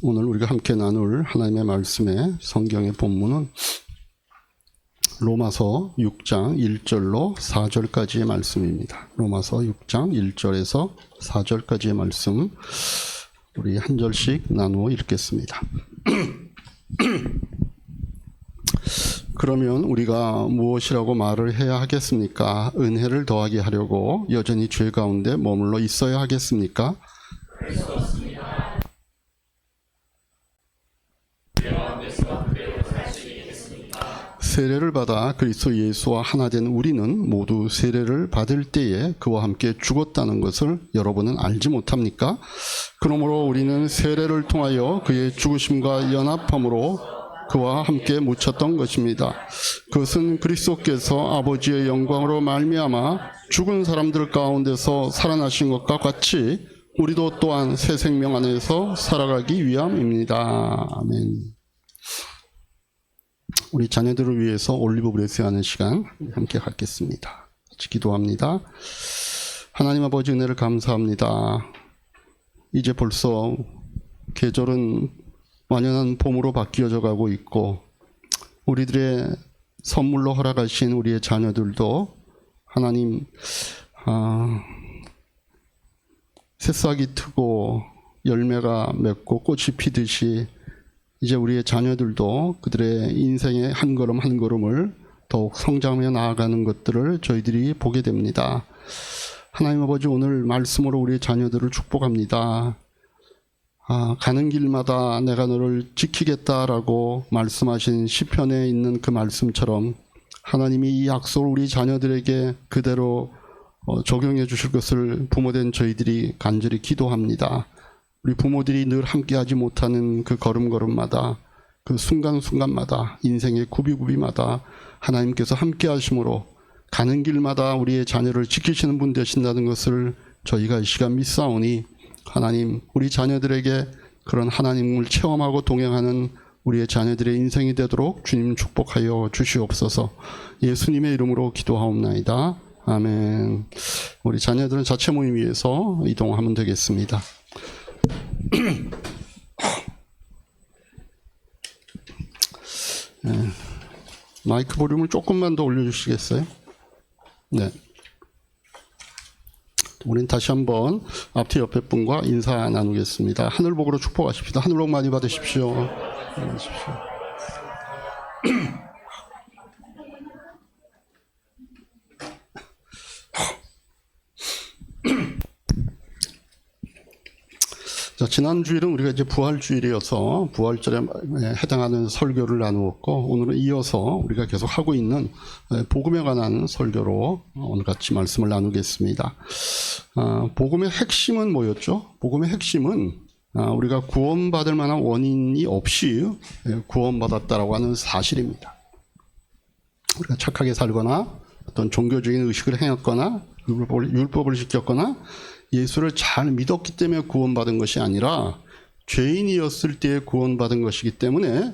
오늘 우리가 함께 나눌 하나님의 말씀의 성경의 본문은 로마서 6장 1절로 4절까지의 말씀입니다. 로마서 6장 1절에서 4절까지의 말씀 우리 한 절씩 나누어 읽겠습니다. 그러면 우리가 무엇이라고 말을 해야 하겠습니까? 은혜를 더하게 하려고 여전히 죄 가운데 머물러 있어야 하겠습니까? 세례를 받아 그리스도 예수와 하나 된 우리는 모두 세례를 받을 때에 그와 함께 죽었다는 것을 여러분은 알지 못합니까? 그러므로 우리는 세례를 통하여 그의 죽으심과 연합함으로 그와 함께 묻혔던 것입니다. 그것은 그리스도께서 아버지의 영광으로 말미암아 죽은 사람들 가운데서 살아나신 것과 같이 우리도 또한 새 생명 안에서 살아가기 위함입니다. 아멘. 우리 자녀들을 위해서 올리브 브레스하는 시간 함께 갖겠습니다. 같이 기도합니다. 하나님 아버지 은혜를 감사합니다. 이제 벌써 계절은 완연한 봄으로 바뀌어져 가고 있고 우리들의 선물로 허락하신 우리의 자녀들도 하나님 새싹이 트고 열매가 맺고 꽃이 피듯이 이제 우리의 자녀들도 그들의 인생의 한 걸음 한 걸음을 더욱 성장하며 나아가는 것들을 저희들이 보게 됩니다. 하나님 아버지 오늘 말씀으로 우리의 자녀들을 축복합니다. 가는 길마다 내가 너를 지키겠다라고 말씀하신 시편에 있는 그 말씀처럼 하나님이 이 약속을 우리 자녀들에게 그대로 적용해 주실 것을 부모된 저희들이 간절히 기도합니다. 우리 부모들이 늘 함께하지 못하는 그 걸음걸음마다 그 순간순간마다 인생의 구비구비마다 하나님께서 함께하심으로 가는 길마다 우리의 자녀를 지키시는 분 되신다는 것을 저희가 이 시간 믿사오니 하나님 우리 자녀들에게 그런 하나님을 체험하고 동행하는 우리의 자녀들의 인생이 되도록 주님 축복하여 주시옵소서. 예수님의 이름으로 기도하옵나이다. 아멘. 우리 자녀들은 자체 모임 위해서 이동하면 되겠습니다. 마이크 볼륨을 조금만 더 올려주시겠어요? 네. 우린 다시 한번 앞뒤 옆에 분과 인사 나누겠습니다. 하늘복으로 축복하십시다. 하늘복 많이 받으십시오. 자, 지난 주일은 우리가 이제 부활주일이어서 부활절에 해당하는 설교를 나누었고 오늘은 이어서 우리가 계속 하고 있는 복음에 관한 설교로 오늘 같이 말씀을 나누겠습니다. 복음의 핵심은 뭐였죠? 복음의 핵심은 우리가 구원받을 만한 원인이 없이 구원받았다라고 하는 사실입니다. 우리가 착하게 살거나 어떤 종교적인 의식을 행했거나 율법을 지켰거나 예수를 잘 믿었기 때문에 구원받은 것이 아니라 죄인이었을 때 구원받은 것이기 때문에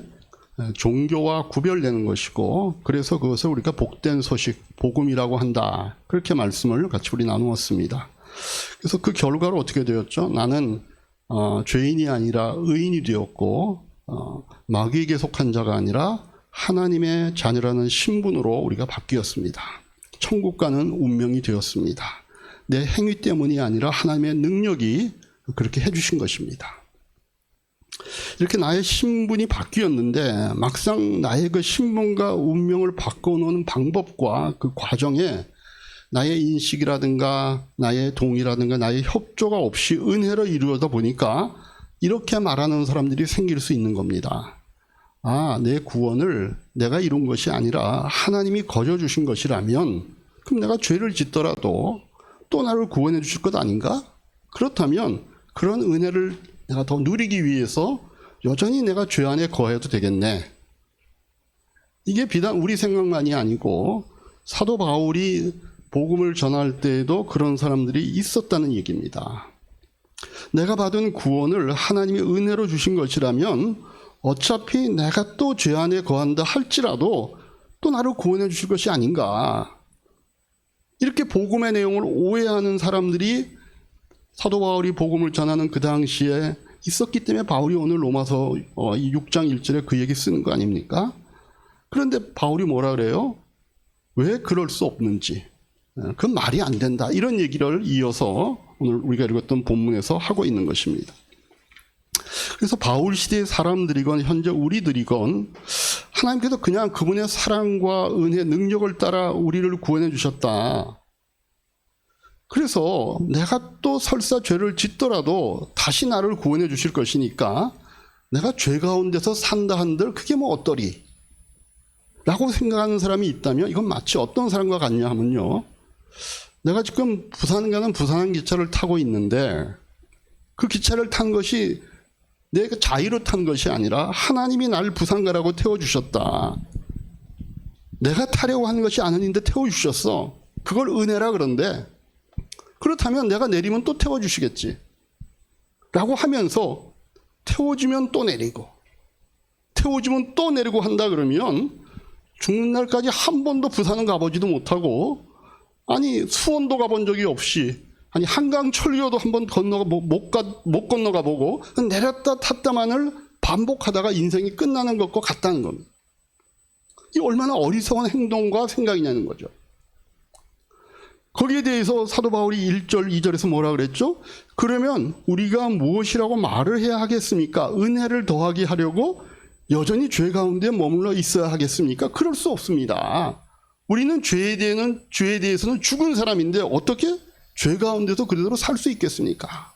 종교와 구별되는 것이고 그래서 그것을 우리가 복된 소식, 복음이라고 한다. 그렇게 말씀을 같이 우리 나누었습니다. 그래서 그 결과로 어떻게 되었죠? 나는 죄인이 아니라 의인이 되었고 마귀에게 속한 자가 아니라 하나님의 자녀라는 신분으로 우리가 바뀌었습니다. 천국 가는 운명이 되었습니다. 내 행위 때문이 아니라 하나님의 능력이 그렇게 해주신 것입니다. 이렇게 나의 신분이 바뀌었는데 막상 나의 그 신분과 운명을 바꿔놓는 방법과 그 과정에 나의 인식이라든가 나의 동의라든가 나의 협조가 없이 은혜로 이루어다 보니까 이렇게 말하는 사람들이 생길 수 있는 겁니다. 내 구원을 내가 이룬 것이 아니라 하나님이 거저주신 것이라면 그럼 내가 죄를 짓더라도 또 나를 구원해 주실 것 아닌가? 그렇다면 그런 은혜를 내가 더 누리기 위해서 여전히 내가 죄 안에 거해도 되겠네. 이게 비단 우리 생각만이 아니고 사도 바울이 복음을 전할 때에도 그런 사람들이 있었다는 얘기입니다. 내가 받은 구원을 하나님이 은혜로 주신 것이라면 어차피 내가 또 죄 안에 거한다 할지라도 또 나를 구원해 주실 것이 아닌가. 이렇게 복음의 내용을 오해하는 사람들이 사도 바울이 복음을 전하는 그 당시에 있었기 때문에 바울이 오늘 로마서 6장 1절에 그 얘기 쓰는 거 아닙니까? 그런데 바울이 뭐라 그래요? 왜 그럴 수 없는지, 그건 말이 안 된다, 이런 얘기를 이어서 오늘 우리가 읽었던 본문에서 하고 있는 것입니다. 그래서 바울 시대의 사람들이건 현재 우리들이건 하나님께서 그냥 그분의 사랑과 은혜, 능력을 따라 우리를 구원해 주셨다. 그래서 내가 또 설사 죄를 짓더라도 다시 나를 구원해 주실 것이니까 내가 죄 가운데서 산다 한들 그게 뭐 어떠리? 라고 생각하는 사람이 있다면 이건 마치 어떤 사람과 같냐 하면요, 내가 지금 부산 가는 부산항 기차를 타고 있는데 그 기차를 탄 것이 내가 자의로 탄 것이 아니라 하나님이 나를 부산 가라고 태워주셨다. 내가 타려고 하는 것이 아닌데 태워주셨어. 그걸 은혜라 그런데, 그렇다면 내가 내리면 또 태워주시겠지 라고 하면서 태워주면 또 내리고 태워주면 또 내리고 한다 그러면 죽는 날까지 한 번도 부산은 가보지도 못하고, 아니 수원도 가본 적이 없이, 아니 한강 천리오도 한 번 못 건너가 보고 내렸다 탔다만을 반복하다가 인생이 끝나는 것과 같다는 겁니다. 이 얼마나 어리석은 행동과 생각이냐는 거죠. 거기에 대해서 사도 바울이 1절 2절에서 뭐라 그랬죠? 그러면 우리가 무엇이라고 말을 해야 하겠습니까? 은혜를 더하게 하려고 여전히 죄 가운데 머물러 있어야 하겠습니까? 그럴 수 없습니다. 우리는 죄에 대해서는 죽은 사람인데 어떻게 죄 가운데서 그대로 살 수 있겠습니까?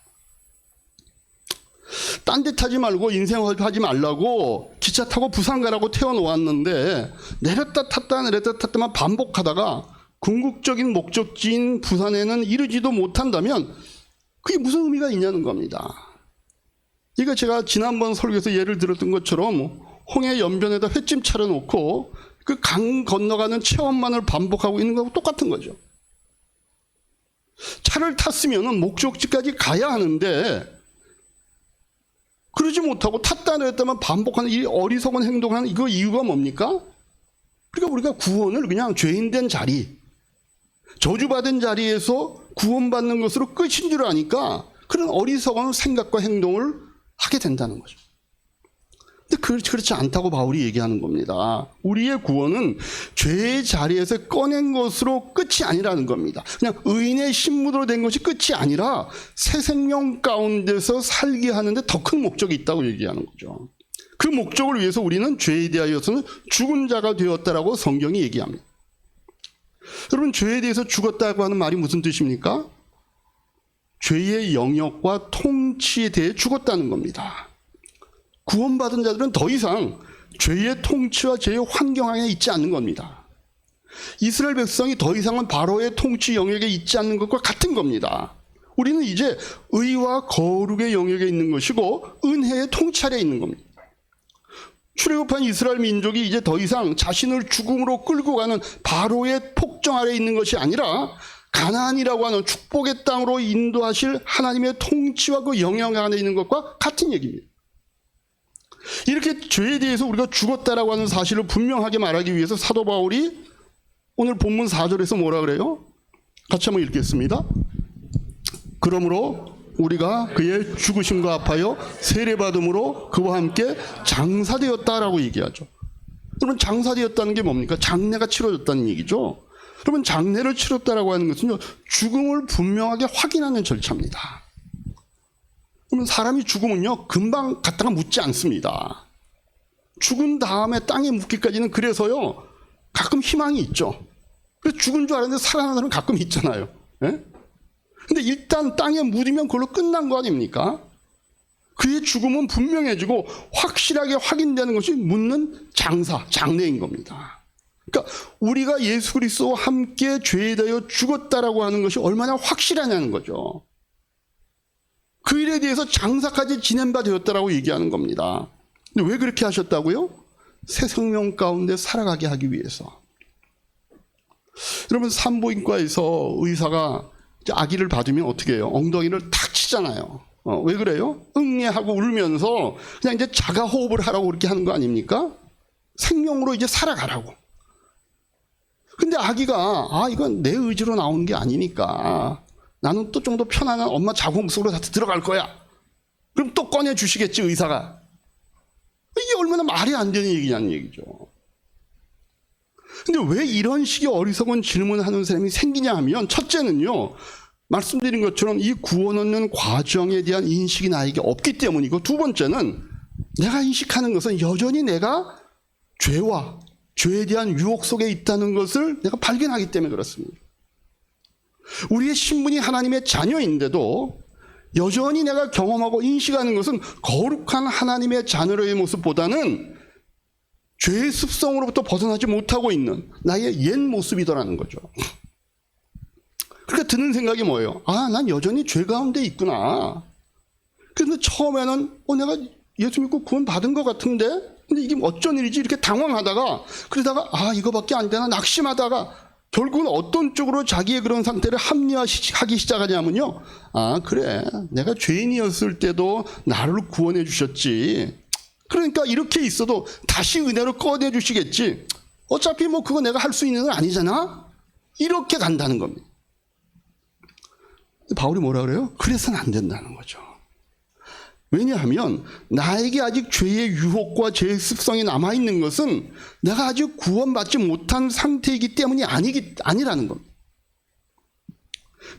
딴 데 타지 말고 인생 하지 말라고 기차 타고 부산 가라고 태워놓았는데 내렸다 탔다만 반복하다가 궁극적인 목적지인 부산에는 이르지도 못한다면 그게 무슨 의미가 있냐는 겁니다. 이거 제가 지난번 설교에서 예를 들었던 것처럼 홍해 연변에다 횟집 차려놓고 그 강 건너가는 체험만을 반복하고 있는 거하고 똑같은 거죠. 차를 탔으면 목적지까지 가야 하는데 그러지 못하고 탔다 내렸다만 반복하는 이 어리석은 행동을 하는 이거 이유가 뭡니까? 그러니까 우리가 구원을 그냥 죄인된 자리, 저주받은 자리에서 구원받는 것으로 끝인 줄 아니까 그런 어리석은 생각과 행동을 하게 된다는 거죠. 근데 그렇지 않다고 바울이 얘기하는 겁니다. 우리의 구원은 죄의 자리에서 꺼낸 것으로 끝이 아니라는 겁니다. 그냥 의인의 신분으로 된 것이 끝이 아니라 새 생명 가운데서 살게 하는데 더 큰 목적이 있다고 얘기하는 거죠. 그 목적을 위해서 우리는 죄에 대하여서는 죽은 자가 되었다라고 성경이 얘기합니다. 여러분, 죄에 대해서 죽었다고 하는 말이 무슨 뜻입니까? 죄의 영역과 통치에 대해 죽었다는 겁니다. 구원받은 자들은 더 이상 죄의 통치와 죄의 환경 안에 있지 않는 겁니다. 이스라엘 백성이 더 이상은 바로의 통치 영역에 있지 않는 것과 같은 겁니다. 우리는 이제 의와 거룩의 영역에 있는 것이고 은혜의 통치 아래에 있는 겁니다. 출애굽한 이스라엘 민족이 이제 더 이상 자신을 죽음으로 끌고 가는 바로의 폭정 아래에 있는 것이 아니라 가나안이라고 하는 축복의 땅으로 인도하실 하나님의 통치와 그 영역 안에 있는 것과 같은 얘기입니다. 이렇게 죄에 대해서 우리가 죽었다라고 하는 사실을 분명하게 말하기 위해서 사도 바울이 오늘 본문 4절에서 뭐라 그래요? 같이 한번 읽겠습니다. 그러므로 우리가 그의 죽으심과 합하여 세례받음으로 그와 함께 장사되었다라고 얘기하죠. 여러분, 장사되었다는 게 뭡니까? 장례가 치러졌다는 얘기죠. 여러분, 장례를 치렀다라고 하는 것은요, 죽음을 분명하게 확인하는 절차입니다. 그러면 사람이 죽으면요, 금방 갖다가 묻지 않습니다. 죽은 다음에 땅에 묻기까지는 그래서요, 가끔 희망이 있죠. 그래서 죽은 줄 알았는데 살아나는 사람 가끔 있잖아요. 예? 근데 일단 땅에 묻으면 그걸로 끝난 거 아닙니까? 그의 죽음은 분명해지고 확실하게 확인되는 것이 묻는 장례인 겁니다. 그러니까 우리가 예수 그리스도와 함께 죄에 대하여 죽었다라고 하는 것이 얼마나 확실하냐는 거죠. 그 일에 대해서 장사까지 지낸 바 되었다라고 얘기하는 겁니다. 근데 왜 그렇게 하셨다고요? 새 생명 가운데 살아가게 하기 위해서. 여러분, 산부인과에서 의사가 아기를 받으면 어떻게 해요? 엉덩이를 탁 치잖아요. 왜 그래요? 응애하고 울면서 그냥 이제 자가 호흡을 하라고 그렇게 하는 거 아닙니까? 생명으로 이제 살아가라고. 근데 아기가 이건 내 의지로 나오는 게 아니니까 나는 또 좀 더 편안한 엄마 자궁 속으로 들어갈 거야. 그럼 또 꺼내 주시겠지, 의사가. 이게 얼마나 말이 안 되는 얘기냐는 얘기죠. 근데 왜 이런 식의 어리석은 질문을 하는 사람이 생기냐 하면, 첫째는요, 말씀드린 것처럼 이 구원 얻는 과정에 대한 인식이 나에게 없기 때문이고, 두 번째는 내가 인식하는 것은 여전히 내가 죄와 죄에 대한 유혹 속에 있다는 것을 내가 발견하기 때문에 그렇습니다. 우리의 신분이 하나님의 자녀인데도 여전히 내가 경험하고 인식하는 것은 거룩한 하나님의 자녀의 모습보다는 죄의 습성으로부터 벗어나지 못하고 있는 나의 옛 모습이더라는 거죠. 그러니까 드는 생각이 뭐예요? 아, 난 여전히 죄 가운데 있구나. 그런데 처음에는 내가 예수 믿고 구원 받은 것 같은데, 근데 이게 어쩐 일이지? 이렇게 당황하다가, 그러다가 이거밖에 안 되나 낙심하다가 결국은 어떤 쪽으로 자기의 그런 상태를 합리화하기 시작하냐면요, 그래, 내가 죄인이었을 때도 나를 구원해 주셨지. 그러니까 이렇게 있어도 다시 은혜로 꺼내 주시겠지. 어차피 뭐 그거 내가 할 수 있는 건 아니잖아. 이렇게 간다는 겁니다. 바울이 뭐라 그래요? 그래서는 안 된다는 거죠. 왜냐하면 나에게 아직 죄의 유혹과 죄의 습성이 남아있는 것은 내가 아직 구원받지 못한 상태이기 때문이 아니라는 겁니다.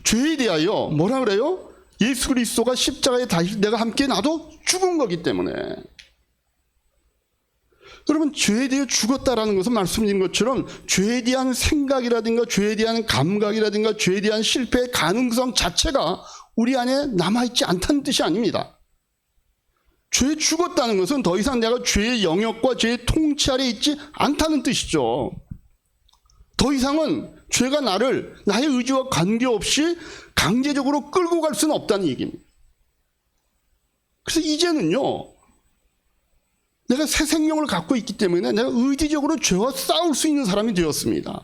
죄에 대하여 뭐라 그래요? 예수 그리스도가 십자가에 다시 내가 함께 나도 죽은 거기 때문에. 여러분, 죄에 대해 죽었다라는 것은 말씀드린 것처럼 죄에 대한 생각이라든가 죄에 대한 감각이라든가 죄에 대한 실패의 가능성 자체가 우리 안에 남아있지 않다는 뜻이 아닙니다. 죄에 죽었다는 것은 더 이상 내가 죄의 영역과 죄의 통치 아래 있지 않다는 뜻이죠. 더 이상은 죄가 나의 의지와 관계없이 강제적으로 끌고 갈 수는 없다는 얘기입니다. 그래서 이제는요, 내가 새 생명을 갖고 있기 때문에 내가 의지적으로 죄와 싸울 수 있는 사람이 되었습니다.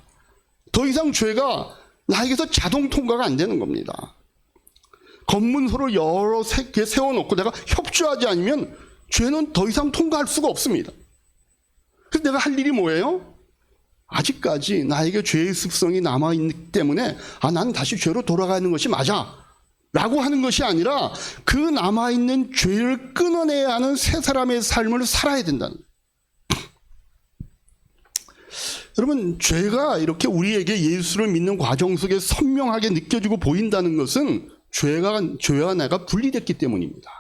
더 이상 죄가 나에게서 자동 통과가 안 되는 겁니다. 검문소를 여러 개 세워놓고 내가 협조하지 않으면 죄는 더 이상 통과할 수가 없습니다. 그래서 내가 할 일이 뭐예요? 아직까지 나에게 죄의 습성이 남아있기 때문에 나는 다시 죄로 돌아가는 것이 맞아 라고 하는 것이 아니라 그 남아있는 죄를 끊어내야 하는 새 사람의 삶을 살아야 된다는 거예요. 여러분, 죄가 이렇게 우리에게 예수를 믿는 과정 속에 선명하게 느껴지고 보인다는 것은 죄와 내가 분리됐기 때문입니다.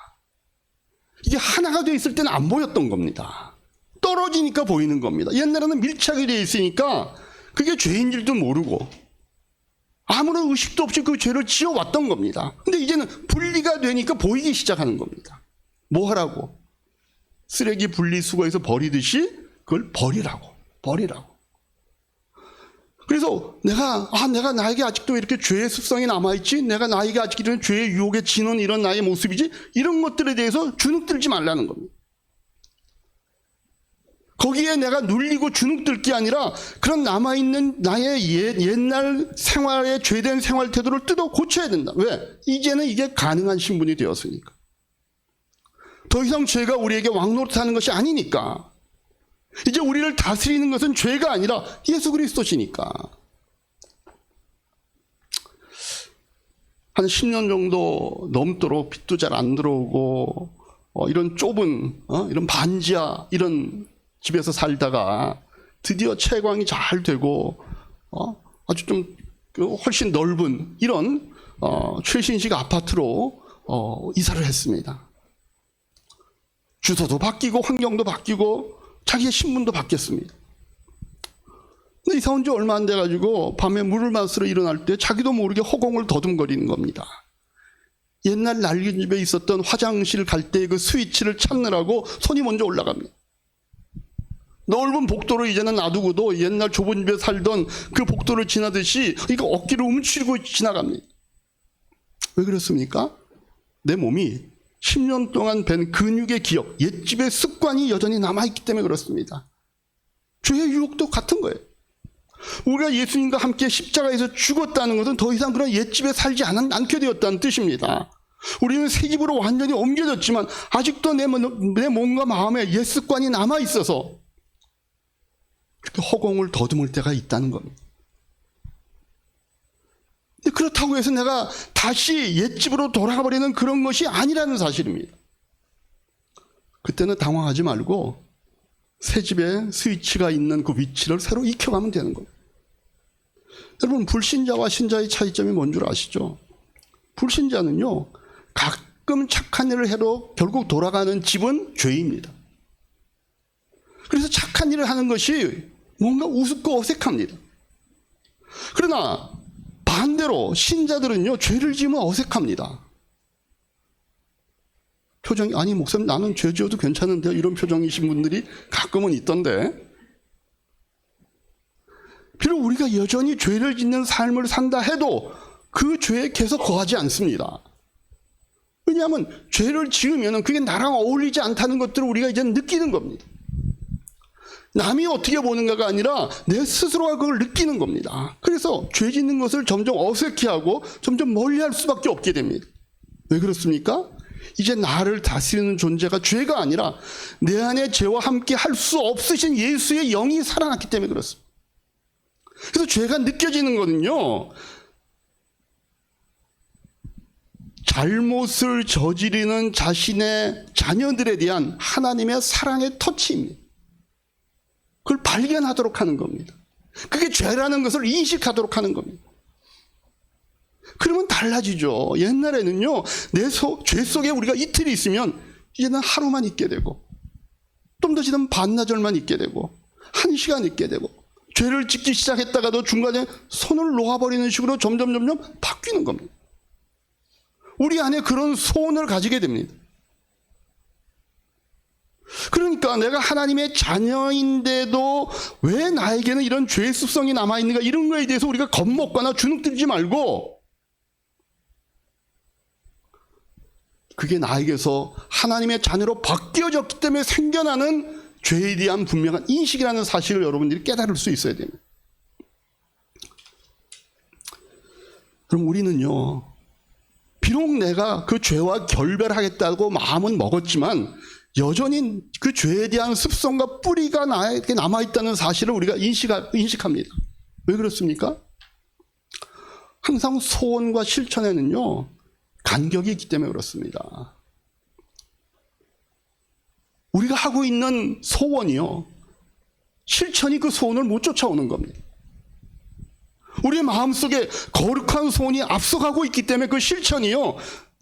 이게 하나가 되어 있을 때는 안 보였던 겁니다. 떨어지니까 보이는 겁니다. 옛날에는 밀착이 되어 있으니까 그게 죄인 줄도 모르고 아무런 의식도 없이 그 죄를 지어왔던 겁니다. 근데 이제는 분리가 되니까 보이기 시작하는 겁니다. 뭐 하라고? 쓰레기 분리수거해서 버리듯이 그걸 버리라고. 그래서 내가 나에게 아직도 이렇게 죄의 습성이 남아있지? 내가 나에게 아직 이런 죄의 유혹에 지는 이런 나의 모습이지? 이런 것들에 대해서 주눅들지 말라는 겁니다. 거기에 내가 눌리고 주눅들 게 아니라 그런 남아있는 나의 옛날 생활의 죄된 생활 태도를 뜯어 고쳐야 된다. 왜? 이제는 이게 가능한 신분이 되었으니까. 더 이상 죄가 우리에게 왕노릇하는 것이 아니니까. 이제 우리를 다스리는 것은 죄가 아니라 예수 그리스도시니까. 한 10년 정도 넘도록 빛도 잘 안 들어오고 이런 좁은 이런 반지하 이런 집에서 살다가 드디어 채광이 잘 되고 아주 좀 훨씬 넓은 이런 최신식 아파트로 이사를 했습니다. 주소도 바뀌고 환경도 바뀌고 자기의 신분도 바뀌었습니다. 근데 이사 온 지 얼마 안 돼가지고 밤에 물을 마시러 일어날 때 자기도 모르게 허공을 더듬거리는 겁니다. 옛날 낡은 집에 있었던 화장실 갈 때 그 스위치를 찾느라고 손이 먼저 올라갑니다. 넓은 복도를 이제는 놔두고도 옛날 좁은 집에 살던 그 복도를 지나듯이 이거 어깨를 움츠리고 지나갑니다. 왜 그렇습니까? 내 몸이 10년 동안 뵌 근육의 기억, 옛집의 습관이 여전히 남아있기 때문에 그렇습니다. 죄의 유혹도 같은 거예요. 우리가 예수님과 함께 십자가에서 죽었다는 것은 더 이상 그런 옛집에 살지 않게 되었다는 뜻입니다. 우리는 새 집으로 완전히 옮겨졌지만 아직도 내 몸과 마음에 옛 습관이 남아있어서 그렇게 허공을 더듬을 때가 있다는 겁니다. 그렇다고 해서 내가 다시 옛집으로 돌아가 버리는 그런 것이 아니라는 사실입니다. 그때는 당황하지 말고 새 집에 스위치가 있는 그 위치를 새로 익혀가면 되는 거예요. 여러분, 불신자와 신자의 차이점이 뭔 줄 아시죠? 불신자는요, 가끔 착한 일을 해도 결국 돌아가는 집은 죄입니다. 그래서 착한 일을 하는 것이 뭔가 우습고 어색합니다. 그러나 반대로 신자들은요, 죄를 지으면 어색합니다. 표정이, 아니 목사님 나는 죄 지어도 괜찮은데요, 이런 표정이신 분들이 가끔은 있던데, 비록 우리가 여전히 죄를 짓는 삶을 산다 해도 그 죄에 계속 거하지 않습니다. 왜냐하면 죄를 지으면 그게 나랑 어울리지 않다는 것들을 우리가 이제 느끼는 겁니다. 남이 어떻게 보는가가 아니라 내 스스로가 그걸 느끼는 겁니다. 그래서 죄 짓는 것을 점점 어색해하고 점점 멀리할 수밖에 없게 됩니다. 왜 그렇습니까? 이제 나를 다스리는 존재가 죄가 아니라 내 안에 죄와 함께 할 수 없으신 예수의 영이 살아났기 때문에 그렇습니다. 그래서 죄가 느껴지는 거는요, 잘못을 저지르는 자신의 자녀들에 대한 하나님의 사랑의 터치입니다. 그걸 발견하도록 하는 겁니다. 그게 죄라는 것을 인식하도록 하는 겁니다. 그러면 달라지죠. 옛날에는요, 죄 속에 우리가 이틀이 있으면 이제는 하루만 있게 되고, 좀 더 지나면 반나절만 있게 되고, 1시간 있게 되고, 죄를 짓기 시작했다가도 중간에 손을 놓아버리는 식으로 점점 바뀌는 겁니다. 우리 안에 그런 소원을 가지게 됩니다. 그러니까 내가 하나님의 자녀인데도 왜 나에게는 이런 죄의 습성이 남아있는가, 이런 거에 대해서 우리가 겁먹거나 주눅들지 말고, 그게 나에게서 하나님의 자녀로 바뀌어졌기 때문에 생겨나는 죄에 대한 분명한 인식이라는 사실을 여러분들이 깨달을 수 있어야 됩니다. 그럼 우리는요, 비록 내가 그 죄와 결별하겠다고 마음은 먹었지만 여전히 그 죄에 대한 습성과 뿌리가 나에게 남아있다는 사실을 우리가 인식합니다. 왜 그렇습니까? 항상 소원과 실천에는요, 간격이 있기 때문에 그렇습니다. 우리가 하고 있는 소원이요, 실천이 그 소원을 못 쫓아오는 겁니다. 우리의 마음속에 거룩한 소원이 앞서가고 있기 때문에 그 실천이요,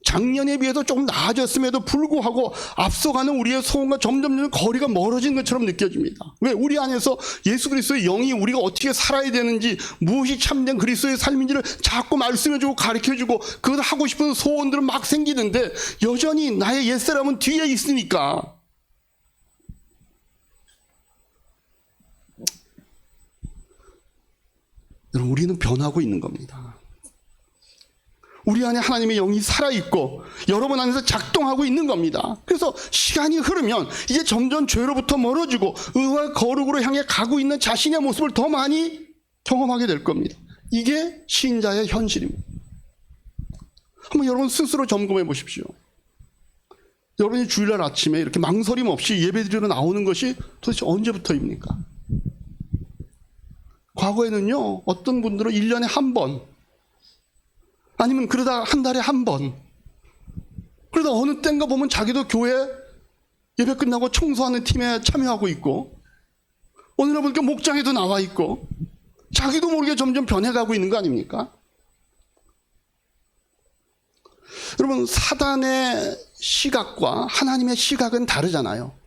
작년에 비해서 조금 나아졌음에도 불구하고 앞서가는 우리의 소원과 점점 거리가 멀어진 것처럼 느껴집니다. 왜? 우리 안에서 예수 그리스도의 영이 우리가 어떻게 살아야 되는지, 무엇이 참된 그리스도의 삶인지를 자꾸 말씀해주고 가르쳐주고, 그걸 하고 싶은 소원들은 막 생기는데 여전히 나의 옛사람은 뒤에 있으니까 여러분, 우리는 변하고 있는 겁니다. 우리 안에 하나님의 영이 살아있고 여러분 안에서 작동하고 있는 겁니다. 그래서 시간이 흐르면 이제 점점 죄로부터 멀어지고 의와 거룩으로 향해 가고 있는 자신의 모습을 더 많이 경험하게 될 겁니다. 이게 신자의 현실입니다. 한번 여러분 스스로 점검해 보십시오. 여러분이 주일날 아침에 이렇게 망설임 없이 예배드리러 나오는 것이 도대체 언제부터입니까? 과거에는요, 어떤 분들은 1년에 한 번, 아니면 그러다 한 달에 한 번, 그러다 어느 때인가 보면 자기도 교회 예배 끝나고 청소하는 팀에 참여하고 있고, 어느 날 보니까 목장에도 나와 있고, 자기도 모르게 점점 변해가고 있는 거 아닙니까? 여러분, 사단의 시각과 하나님의 시각은 다르잖아요.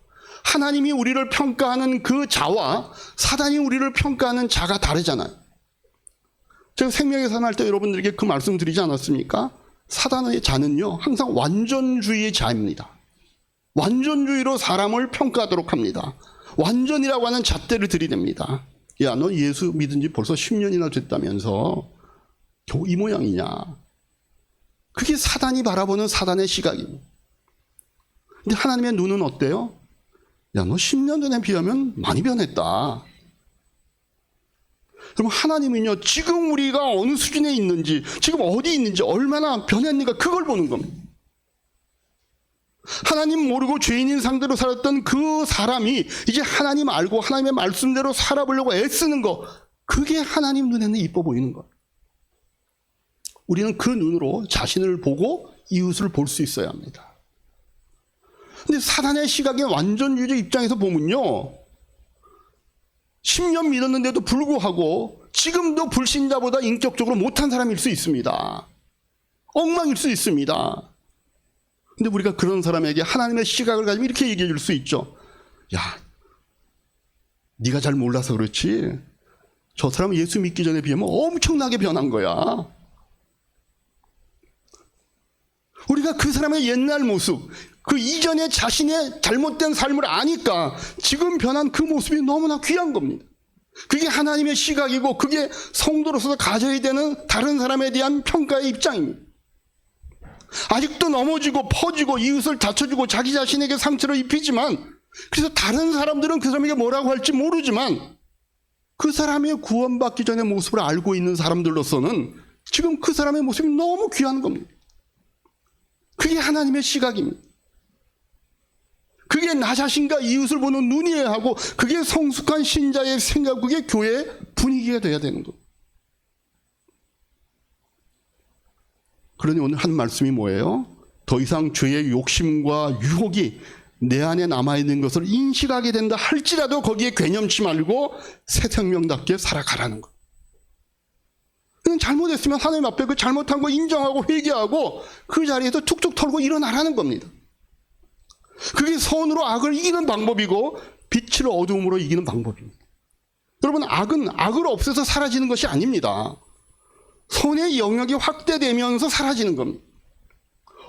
하나님이 우리를 평가하는 그 자와 사단이 우리를 평가하는 자가 다르잖아요. 제가 생명의 산 할 때 여러분들에게 그 말씀 드리지 않았습니까? 사단의 자는요, 항상 완전주의의 자입니다. 완전주의로 사람을 평가하도록 합니다. 완전이라고 하는 잣대를 들이댑니다. 야, 너 예수 믿은 지 벌써 10년이나 됐다면서 겨우 이 모양이냐. 그게 사단이 바라보는 사단의 시각입니다. 근데 하나님의 눈은 어때요? 야, 너 10년 전에 비하면 많이 변했다. 그럼 하나님은요, 지금 우리가 어느 수준에 있는지, 지금 어디 있는지, 얼마나 변했는가, 그걸 보는 겁니다. 하나님 모르고 죄인인 상대로 살았던 그 사람이 이제 하나님 알고 하나님의 말씀대로 살아보려고 애쓰는 거, 그게 하나님 눈에는 이뻐 보이는 거예요. 우리는 그 눈으로 자신을 보고 이웃을 볼 수 있어야 합니다. 근데 사단의 시각의 완전주의 입장에서 보면요, 10년 믿었는데도 불구하고 지금도 불신자보다 인격적으로 못한 사람일 수 있습니다. 엉망일 수 있습니다. 근데 우리가 그런 사람에게 하나님의 시각을 가지면 이렇게 얘기해 줄 수 있죠. 야, 네가 잘 몰라서 그렇지, 저 사람은 예수 믿기 전에 비하면 엄청나게 변한 거야. 우리가 그 사람의 옛날 모습, 그 이전에 자신의 잘못된 삶을 아니까 지금 변한 그 모습이 너무나 귀한 겁니다. 그게 하나님의 시각이고 그게 성도로서 가져야 되는 다른 사람에 대한 평가의 입장입니다. 아직도 넘어지고 퍼지고 이웃을 다쳐주고 자기 자신에게 상처를 입히지만, 그래서 다른 사람들은 그 사람에게 뭐라고 할지 모르지만 그 사람의 구원받기 전의 모습을 알고 있는 사람들로서는 지금 그 사람의 모습이 너무 귀한 겁니다. 그게 하나님의 시각입니다. 그게 나 자신과 이웃을 보는 눈이어야 하고, 그게 성숙한 신자의 생각, 그게 교회의 분위기가 돼야 되는 겁니다. 그러니 오늘 한 말씀이 뭐예요? 더 이상 죄의 욕심과 유혹이 내 안에 남아있는 것을 인식하게 된다 할지라도 거기에 괴념치 말고 새 생명답게 살아가라는 거예요. 그냥 잘못했으면 하나님 앞에 그 잘못한 거 인정하고 회개하고 그 자리에서 툭툭 털고 일어나라는 겁니다. 그게 선으로 악을 이기는 방법이고 빛을 어두움으로 이기는 방법입니다. 여러분, 악은 악을 없애서 사라지는 것이 아닙니다. 선의 영역이 확대되면서 사라지는 겁니다.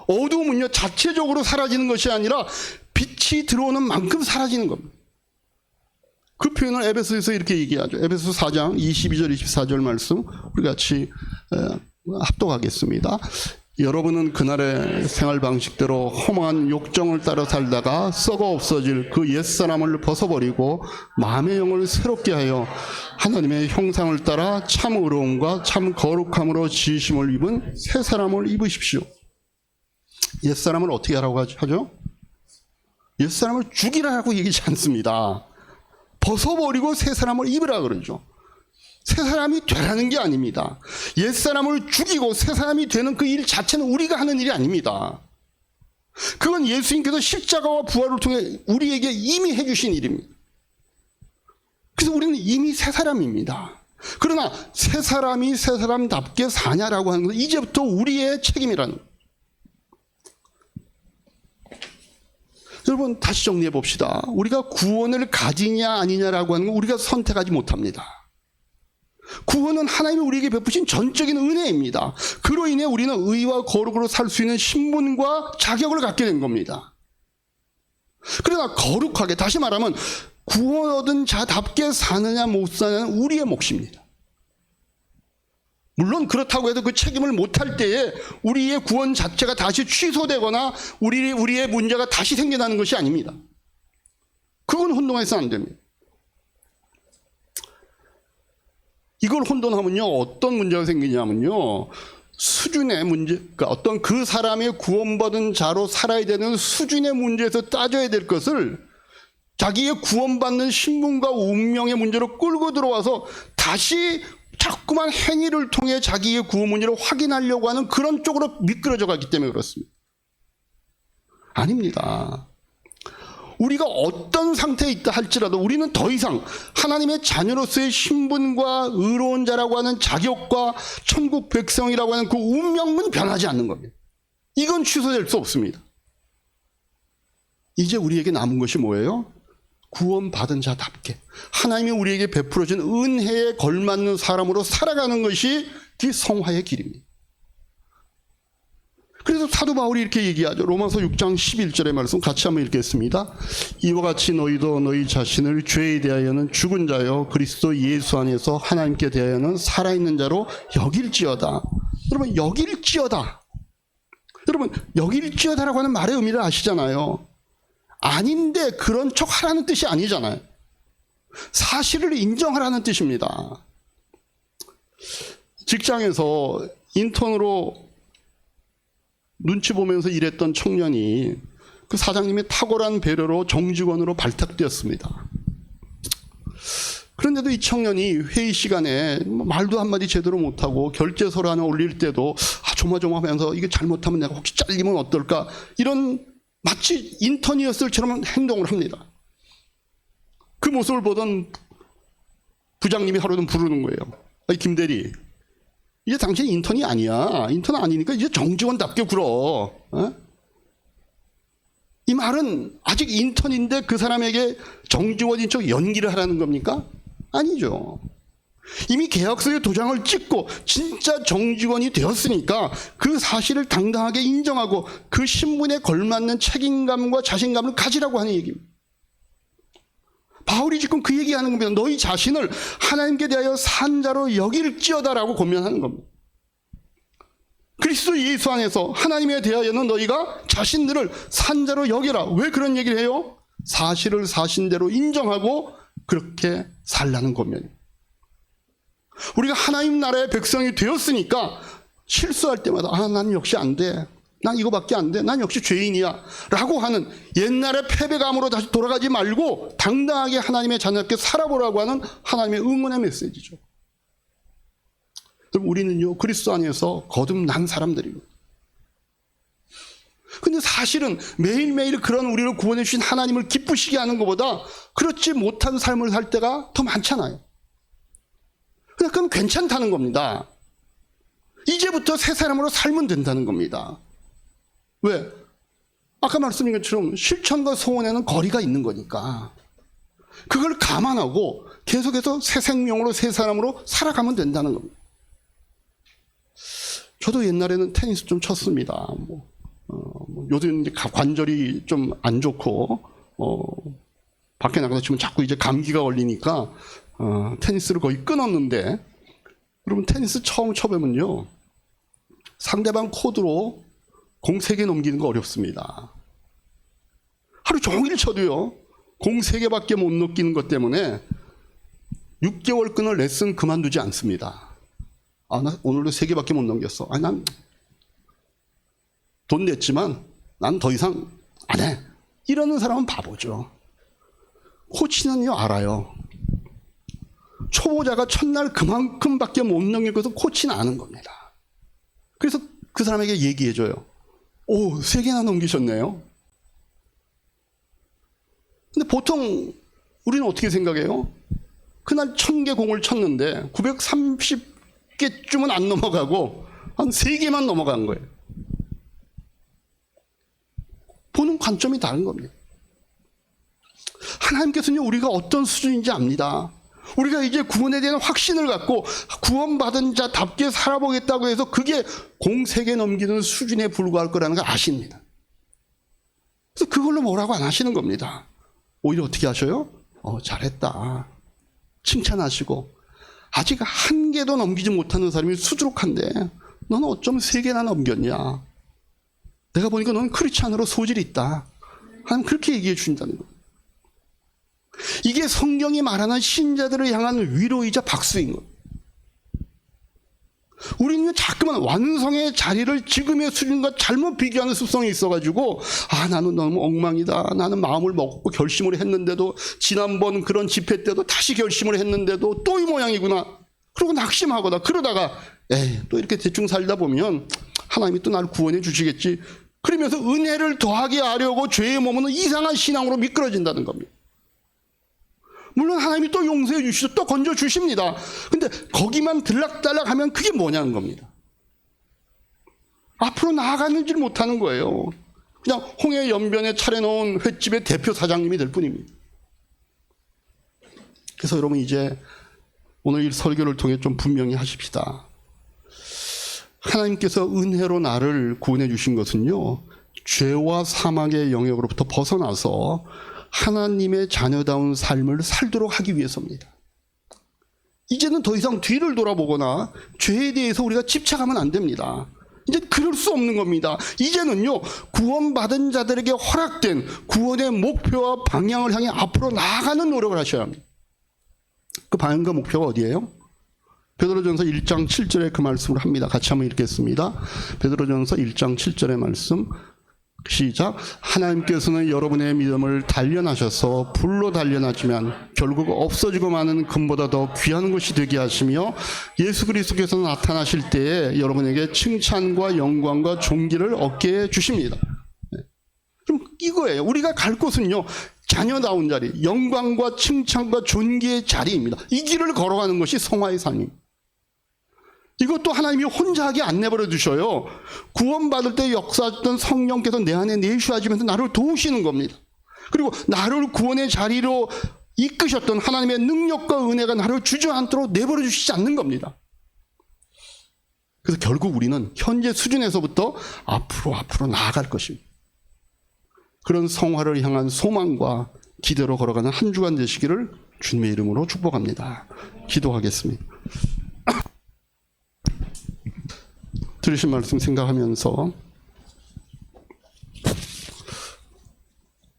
어두움은요, 자체적으로 사라지는 것이 아니라 빛이 들어오는 만큼 사라지는 겁니다. 그 표현을 에베소에서 이렇게 얘기하죠. 에베소 4장 22절 24절 말씀 우리 같이 합독하겠습니다. 여러분은 그날의 생활 방식대로 허망한 욕정을 따라 살다가 썩어 없어질 그 옛사람을 벗어버리고 마음의 영을 새롭게 하여 하나님의 형상을 따라 참 의로움과 참 거룩함으로 지으심을 입은 새 사람을 입으십시오. 옛사람을 어떻게 하라고 하죠? 옛사람을 죽이라고 얘기하지 않습니다. 벗어버리고 새 사람을 입으라 그러죠. 새 사람이 되라는 게 아닙니다. 옛사람을 죽이고 새 사람이 되는 그 일 자체는 우리가 하는 일이 아닙니다. 그건 예수님께서 십자가와 부활을 통해 우리에게 이미 해주신 일입니다. 그래서 우리는 이미 새 사람입니다. 그러나 새 사람이 새 사람답게 사냐라고 하는 것은 이제부터 우리의 책임이라는 거예요. 여러분, 다시 정리해 봅시다. 우리가 구원을 가지냐 아니냐라고 하는 건 우리가 선택하지 못합니다. 구원은 하나님이 우리에게 베푸신 전적인 은혜입니다. 그로 인해 우리는 의와 거룩으로 살 수 있는 신분과 자격을 갖게 된 겁니다. 그러나 거룩하게, 다시 말하면 구원 얻은 자답게 사느냐 못 사느냐는 우리의 몫입니다. 물론 그렇다고 해도 그 책임을 못할 때에 우리의 구원 자체가 다시 취소되거나 우리의 문제가 다시 생겨나는 것이 아닙니다. 그건 혼동해서는 안 됩니다. 이걸 혼돈하면요, 어떤 문제가 생기냐면요, 수준의 문제, 그러니까 어떤 그 사람의 구원받은 자로 살아야 되는 수준의 문제에서 따져야 될 것을 자기의 구원받는 신분과 운명의 문제로 끌고 들어와서 다시 자꾸만 행위를 통해 자기의 구원 문제를 확인하려고 하는 그런 쪽으로 미끄러져 가기 때문에 그렇습니다. 아닙니다. 우리가 어떤 상태에 있다 할지라도 우리는 더 이상 하나님의 자녀로서의 신분과 의로운 자라고 하는 자격과 천국 백성이라고 하는 그 운명은 변하지 않는 겁니다. 이건 취소될 수 없습니다. 이제 우리에게 남은 것이 뭐예요? 구원받은 자답게 하나님이 우리에게 베풀어준 은혜에 걸맞는 사람으로 살아가는 것이 그 성화의 길입니다. 그래서 사도 바울이 이렇게 얘기하죠. 로마서 6장 11절의 말씀 같이 한번 읽겠습니다. 이와 같이 너희도 너희 자신을 죄에 대하여는 죽은 자요 그리스도 예수 안에서 하나님께 대하여는 살아있는 자로 여길지어다. 여러분, 여길지어다. 여러분, 여길지어다라고 하는 말의 의미를 아시잖아요. 아닌데 그런 척 하라는 뜻이 아니잖아요. 사실을 인정하라는 뜻입니다. 직장에서 인턴으로 눈치 보면서 일했던 청년이 그 사장님의 탁월한 배려로 정직원으로 발탁되었습니다. 그런데도 이 청년이 회의 시간에 말도 한마디 제대로 못하고 결제서를 하나 올릴 때도 조마조마하면서 이게 잘못하면 내가 혹시 잘리면 어떨까, 이런 마치 인턴이었을처럼 행동을 합니다. 그 모습을 보던 부장님이 하루는 부르는 거예요. 아니, 김대리, 이제 당신 인턴이 아니야. 인턴 아니니까 이제 정직원답게 굴어. 어? 이 말은 아직 인턴인데 그 사람에게 정직원인 척 연기를 하라는 겁니까? 아니죠. 이미 계약서에 도장을 찍고 진짜 정직원이 되었으니까 그 사실을 당당하게 인정하고 그 신분에 걸맞는 책임감과 자신감을 가지라고 하는 얘기입니다. 바울이 지금 그 얘기하는 겁니다. 너희 자신을 하나님께 대하여 산자로 여길지어다라고 권면하는 겁니다. 그리스도 예수 안에서 하나님에 대하여는 너희가 자신들을 산자로 여겨라. 왜 그런 얘기를 해요? 사실을 사신대로 인정하고 그렇게 살라는 권면입니다. 우리가 하나님 나라의 백성이 되었으니까 실수할 때마다 난 역시 안 돼. 난 이거밖에 안 돼. 난 역시 죄인이야. 라고 하는 옛날의 패배감으로 다시 돌아가지 말고 당당하게 하나님의 자녀답게 살아보라고 하는 하나님의 응원의 메시지죠. 우리는요, 그리스도 안에서 거듭난 사람들입니다. 근데 사실은 매일매일 그런 우리를 구원해 주신 하나님을 기쁘시게 하는 것보다 그렇지 못한 삶을 살 때가 더 많잖아요. 그럼 괜찮다는 겁니다. 이제부터 새 사람으로 살면 된다는 겁니다. 왜? 아까 말씀드린 것처럼 실천과 소원에는 거리가 있는 거니까 그걸 감안하고 계속해서 새 생명으로 새 사람으로 살아가면 된다는 겁니다. 저도 옛날에는 테니스 좀 쳤습니다. 요즘 이제 관절이 좀 안 좋고 밖에 나가서 치면 자꾸 이제 감기가 걸리니까 테니스를 거의 끊었는데, 여러분 테니스 처음 쳐보면요, 상대방 코드로 공 3개 넘기는 거 어렵습니다. 하루 종일 쳐도요, 공 3개밖에 못 넘기는 것 때문에 6개월 끊을 레슨 그만두지 않습니다. 나 오늘도 3개밖에 못 넘겼어. 난 돈 냈지만 난 더 이상 안 해. 이러는 사람은 바보죠. 코치는요, 알아요. 초보자가 첫날 그만큼밖에 못 넘길 것을 코치는 아는 겁니다. 그래서 그 사람에게 얘기해줘요. 3개나 넘기셨네요. 근데 보통 우리는 어떻게 생각해요? 그날 1000개 공을 쳤는데 930개쯤은 안 넘어가고 한 3개만 넘어간 거예요. 보는 관점이 다른 겁니다. 하나님께서는 우리가 어떤 수준인지 압니다. 우리가 이제 구원에 대한 확신을 갖고 구원받은 자답게 살아보겠다고 해서 그게 공 3개 넘기는 수준에 불과할 거라는 걸 아십니다. 그래서 그걸로 뭐라고 안 하시는 겁니다. 오히려 어떻게 하셔요? 잘했다. 칭찬하시고, 아직 1개도 넘기지 못하는 사람이 수두룩한데 너는 어쩜 3개나 넘겼냐. 내가 보니까 너는 크리스찬으로 소질이 있다. 하나님 그렇게 얘기해 주신다는 거예요. 이게 성경이 말하는 신자들을 향한 위로이자 박수인 거예요. 우리는 자꾸만 완성의 자리를 지금의 수준과 잘못 비교하는 습성이 있어가지고 나는 너무 엉망이다. 나는 마음을 먹고 결심을 했는데도 지난번 그런 집회 때도 다시 결심을 했는데도 또 이 모양이구나. 그러고 낙심하거나 그러다가 또 이렇게 대충 살다 보면 하나님이 또 나를 구원해 주시겠지. 그러면서 은혜를 더하게 하려고 죄의 몸은 이상한 신앙으로 미끄러진다는 겁니다. 물론 하나님이 또 용서해 주시고 또 건져 주십니다. 근데 거기만 들락달락하면 그게 뭐냐는 겁니다. 앞으로 나아가는지 못하는 거예요. 그냥 홍해 연변에 차려놓은 횟집의 대표 사장님이 될 뿐입니다. 그래서 여러분 이제 오늘 이 설교를 통해 좀 분명히 하십시다. 하나님께서 은혜로 나를 구원해 주신 것은요, 죄와 사망의 영역으로부터 벗어나서 하나님의 자녀다운 삶을 살도록 하기 위해서입니다. 이제는 더 이상 뒤를 돌아보거나 죄에 대해서 우리가 집착하면 안 됩니다. 이제 그럴 수 없는 겁니다. 이제는요, 구원받은 자들에게 허락된 구원의 목표와 방향을 향해 앞으로 나아가는 노력을 하셔야 합니다. 그 방향과 목표가 어디예요? 베드로전서 1장 7절에 그 말씀을 합니다. 같이 한번 읽겠습니다. 베드로전서 1장 7절의 말씀, 시작. 하나님께서는 여러분의 믿음을 단련하셔서 불로 단련하지만 결국 없어지고 마는 금보다 더 귀한 것이 되게 하시며 예수 그리스도께서 나타나실 때에 여러분에게 칭찬과 영광과 존귀를 얻게 해 주십니다. 좀 이거예요. 우리가 갈 곳은요, 자녀다운 자리, 영광과 칭찬과 존귀의 자리입니다. 이 길을 걸어가는 것이 성화의 삶입니다. 이것도 하나님이 혼자 하게 안 내버려 두셔요. 구원받을 때 역사했던 성령께서 내 안에 내주하시면서 나를 도우시는 겁니다. 그리고 나를 구원의 자리로 이끄셨던 하나님의 능력과 은혜가 나를 주저앉도록 내버려 주시지 않는 겁니다. 그래서 결국 우리는 현재 수준에서부터 앞으로 나아갈 것입니다. 그런 성화를 향한 소망과 기대로 걸어가는 한 주간 되시기를 주님의 이름으로 축복합니다. 기도하겠습니다. 들으신 말씀 생각하면서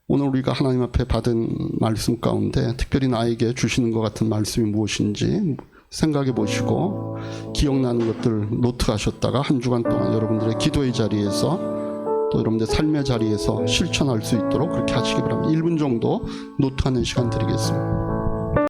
오늘 우리가 하나님 앞에 받은 말씀 가운데 특별히 나에게 주시는 것 같은 말씀이 무엇인지 생각해 보시고 기억나는 것들 노트하셨다가 한 주간 동안 여러분들의 기도의 자리에서 또 여러분들의 삶의 자리에서 실천할 수 있도록 그렇게 하시기 바랍니다. 1분 정도 노트하는 시간 드리겠습니다.